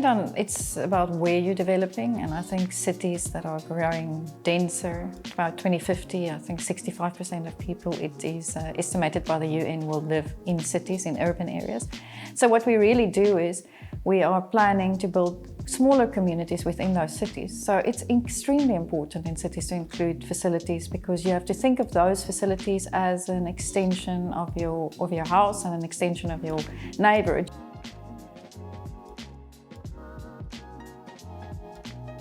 depend on, it's about where you're developing, and I think cities that are growing denser, about 2050, I think 65% of people, it is estimated by the UN, will live in cities, in urban areas. So what we really do is we are planning to build smaller communities within those cities. So it's extremely important in cities to include facilities, because you have to think of those facilities as an extension of your house and an extension of your neighborhood.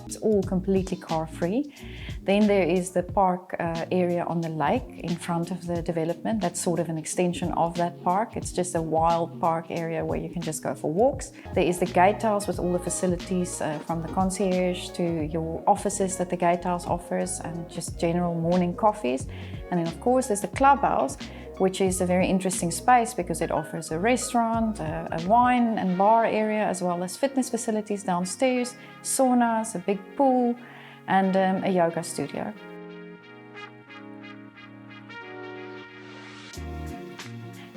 It's all completely car-free. Then there is the park area on the lake in front of the development. That's sort of an extension of that park. It's just a wild park area where you can just go for walks. There is the gatehouse with all the facilities from the concierge to your offices that the gatehouse offers, and just general morning coffees. And then of course there's the clubhouse, which is a very interesting space because it offers a restaurant, a wine and bar area, as well as fitness facilities downstairs, saunas, a big pool, and a yoga studio.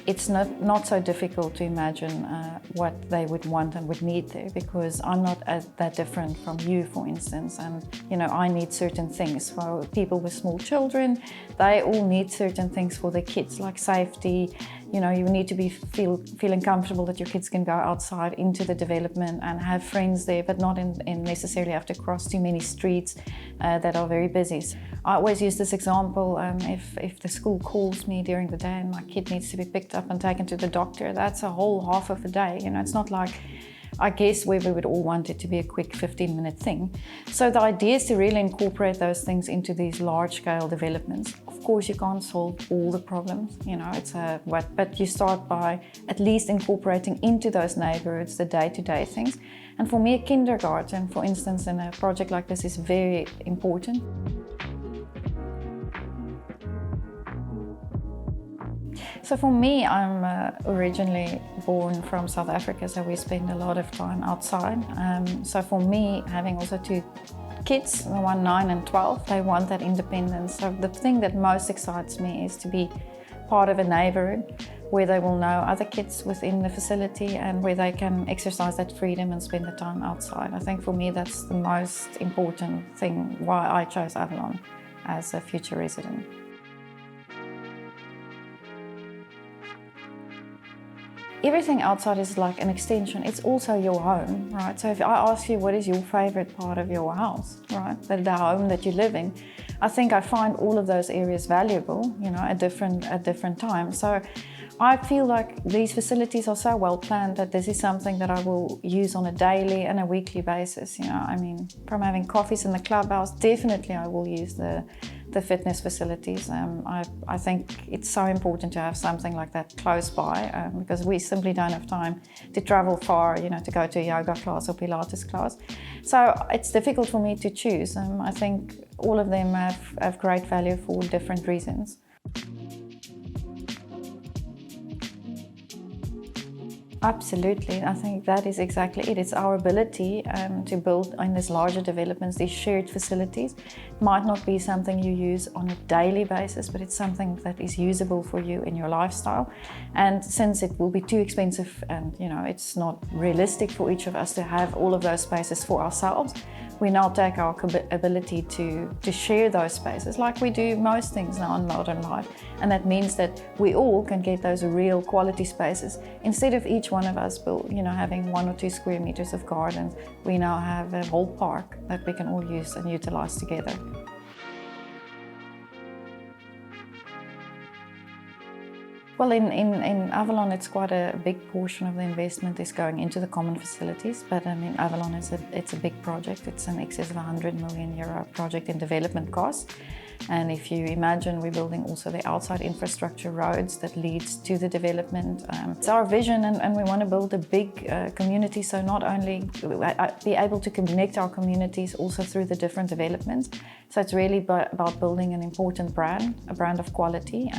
It's not so difficult to imagine what they would want and would need there, because I'm not that different from you, for instance, and I need certain things. For people with small children, they all need certain things for their kids, like safety. You need to be feeling comfortable that your kids can go outside into the development and have friends there, but not necessarily have to cross too many streets that are very busy. I always use this example, if the school calls me during the day and my kid needs to be picked up and taken to the doctor, that's a whole half of a day. It's not like, I guess, where we would all want it to be a quick 15-minute thing. So the idea is to really incorporate those things into these large-scale developments. Of course, you can't solve all the problems, but you start by at least incorporating into those neighborhoods the day-to-day things. And for me, a kindergarten, for instance, in a project like this is very important. So for me, I'm originally born from South Africa, so we spend a lot of time outside. So for me, having also two kids, the one 9 and 12, they want that independence. So the thing that most excites me is to be part of a neighborhood where they will know other kids within the facility and where they can exercise that freedom and spend the time outside. I think for me, that's the most important thing why I chose Avalon as a future resident. Everything outside is like an extension. It's also your home, right? So if I ask you what is your favorite part of your house, right? The home that you live in, I think I find all of those areas valuable, at different times. So I feel like these facilities are so well planned that this is something that I will use on a daily and a weekly basis. From having coffees in the clubhouse, definitely I will use the fitness facilities. I think it's so important to have something like that close by because we simply don't have time to travel far, to go to a yoga class or Pilates class. So it's difficult for me to choose. I think all of them have great value for different reasons. Absolutely, I think that is exactly it. It's our ability to build in these larger developments, these shared facilities. It might not be something you use on a daily basis, but it's something that is usable for you in your lifestyle. And since it will be too expensive and it's not realistic for each of us to have all of those spaces for ourselves, we now take our ability to share those spaces like we do most things now in modern life. And that means that we all can get those real quality spaces. Instead of each one of us having 1 or 2 square meters of gardens, we now have a whole park that we can all use and utilize together. Well, in Avalon, it's quite a big portion of the investment is going into the common facilities. But Avalon it's a big project. It's an excess of €100 million project in development costs. And if you imagine, we're building also the outside infrastructure roads that leads to the development. It's our vision, and we want to build a big community. So not only be able to connect our communities also through the different developments. So it's really about building an important brand, a brand of quality.